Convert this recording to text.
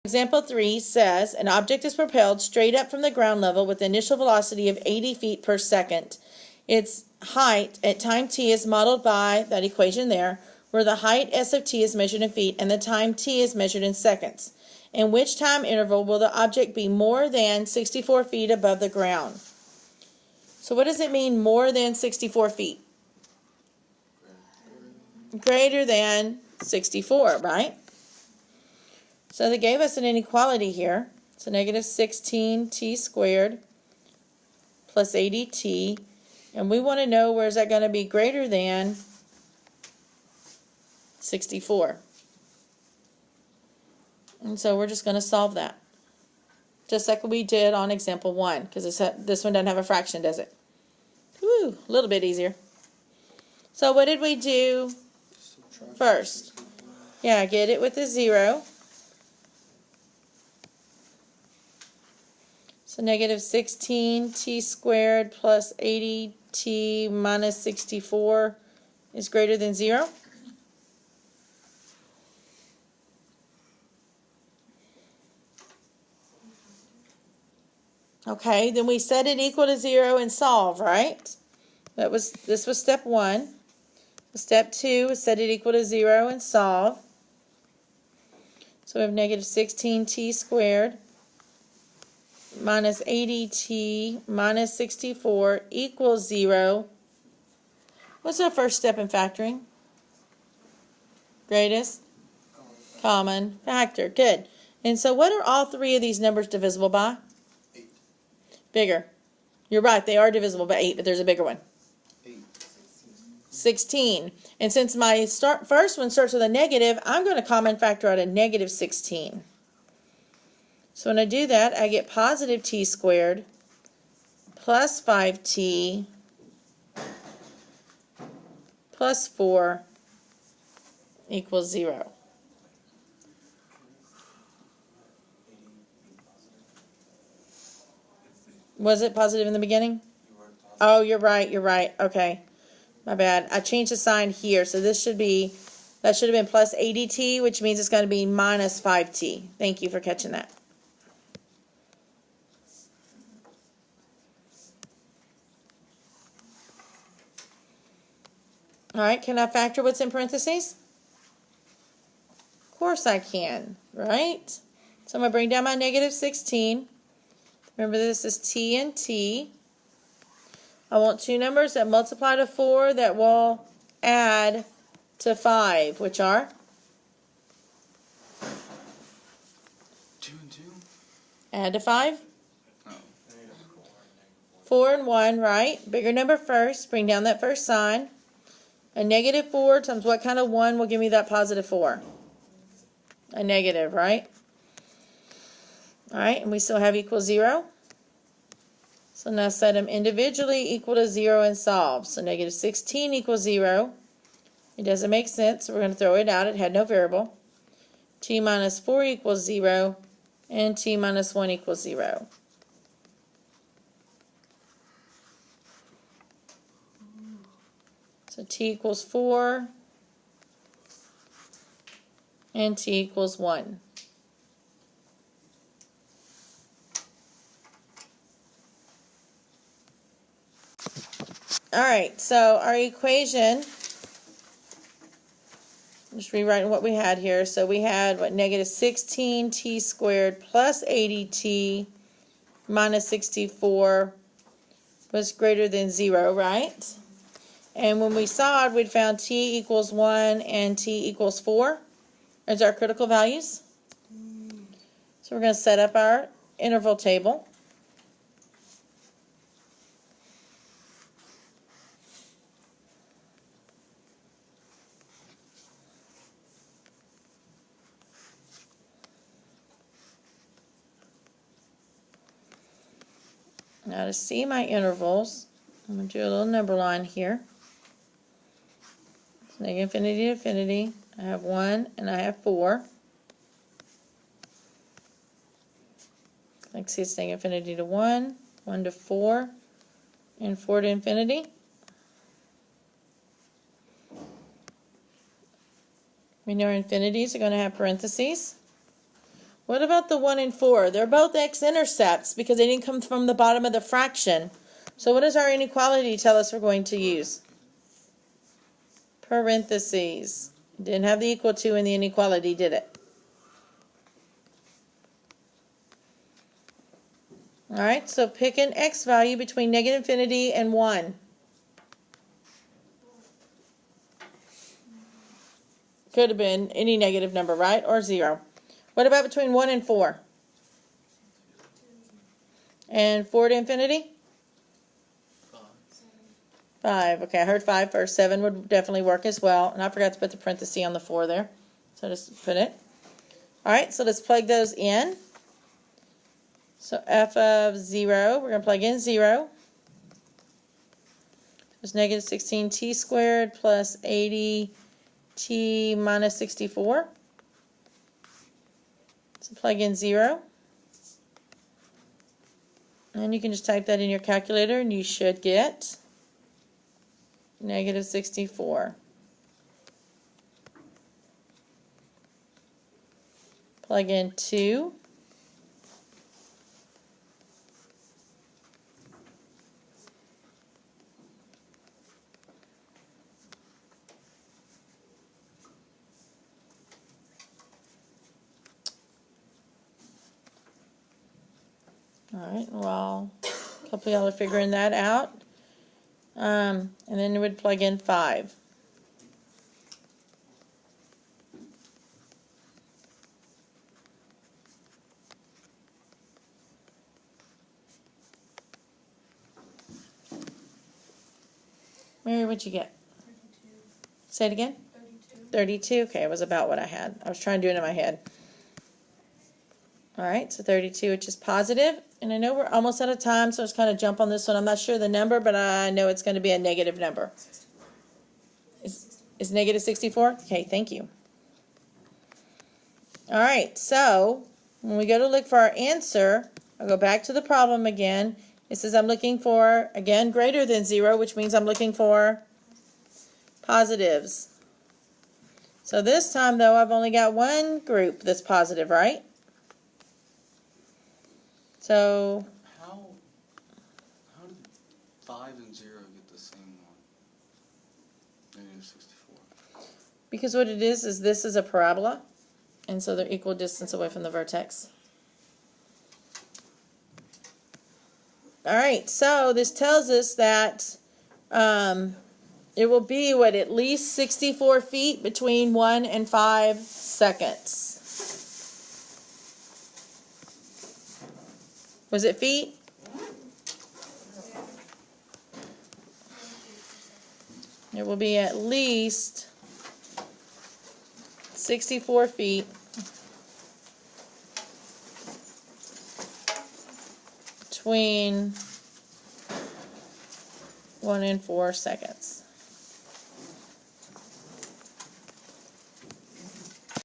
Example 3 says an object is propelled straight up from the ground level with an initial velocity of 80 feet per second. Its height at time t is modeled by that equation there, where the height s of t is measured in feet and the time t is measured in seconds. In which time interval will the object be more than 64 feet above the ground? So what does it mean, more than 64 feet? Greater than 64, right? So they gave us an inequality here. So negative 16t squared plus 80t. And we want to know, where is that going to be greater than 64? And so we're just going to solve that. Just like we did on example 1. Because this one doesn't have a fraction, does it? Woo, a little bit easier. So what did we do first? Yeah, get it with a 0. So negative 16t squared plus 80t minus 64 is greater than 0. Okay, then we set it equal to 0 and solve, right? This was step 1. Step 2 is set it equal to 0 and solve. So we have negative 16t squared minus 80t minus 64 equals 0. What's our first step in factoring? Greatest common factor. Good. And so what are all three of these numbers divisible by? 8. Bigger. You're right, they are divisible by 8, but there's a bigger one. 8. 16. And since my first one starts with a negative, I'm going to common factor out a negative 16. So when I do that, I get positive t squared plus 5t plus 4 equals 0. Was it positive in the beginning? Oh, you're right, you're right. Okay. My bad. I changed the sign here, so that should have been plus 80t, which means it's going to be minus 5t. Thank you for catching that. All right, can I factor what's in parentheses? Of course I can, right? So I'm going to bring down my negative 16. Remember, this is t and t. I want two numbers that multiply to 4 that will add to 5, which are? 2 and 2? Add to 5? No. 4 and 1, right? Bigger number first. Bring down that first sign. A negative 4 times what kind of 1 will give me that positive 4? A negative, right? All right, and we still have equal 0. So now set them individually equal to 0 and solve. So negative 16 equals 0. It doesn't make sense, so we're going to throw it out. It had no variable. T minus 4 equals 0, and t minus 1 equals 0. So t equals 4, and t equals 1. All right, so our equation, just rewriting what we had here. So we had, what, negative 16t squared plus 80t minus 64 was greater than 0, right? And when we solved, we'd found t equals 1 and t equals 4 as our critical values. So we're going to set up our interval table. Now to see my intervals, I'm going to do a little number line here. So negative infinity to infinity. I have 1 and I have 4. Like, see, it's negative infinity to 1, 1 to 4, and 4 to infinity. We know our infinities are going to have parentheses. What about the 1 and 4? They're both x-intercepts because they didn't come from the bottom of the fraction. So what does our inequality tell us we're going to use? Parentheses. Didn't have the equal to in the inequality, did it? Alright, so pick an x value between negative infinity and 1. Could have been any negative number, right? Or 0. What about between 1 and 4? And 4 to infinity? 5. Okay, I heard 5 first. 7 would definitely work as well. And I forgot to put the parenthesis on the 4 there. So just put it. Alright, so let's plug those in. So f of 0, we're going to plug in 0. There's negative 16t squared plus 80t minus 64. So plug in 0. And you can just type that in your calculator and you should get negative 64. Plug in 2. Alright, well, a couple of y'all are figuring that out. And then you would plug in 5. Mary, what'd you get? 32. Say it again? 32. 32. Okay, it was about what I had. I was trying to do it in my head. Alright, so 32, which is positive. And I know we're almost out of time, so let's kind of jump on this one. I'm not sure the number, but I know it's going to be a negative number. Is negative 64? Okay, thank you. Alright, so when we go to look for our answer, I'll go back to the problem again. It says I'm looking for, again, greater than 0, which means I'm looking for positives. So this time, though, I've only got one group that's positive, right? So How did 5 and 0 get the same one? Negative 64. because what it is this is a parabola, and so they're equal distance away from the vertex. Alright, so this tells us that it will be, what, at least 64 feet between 1 and 5 seconds. Was it feet? It will be at least 64 feet between 1 and 4 seconds.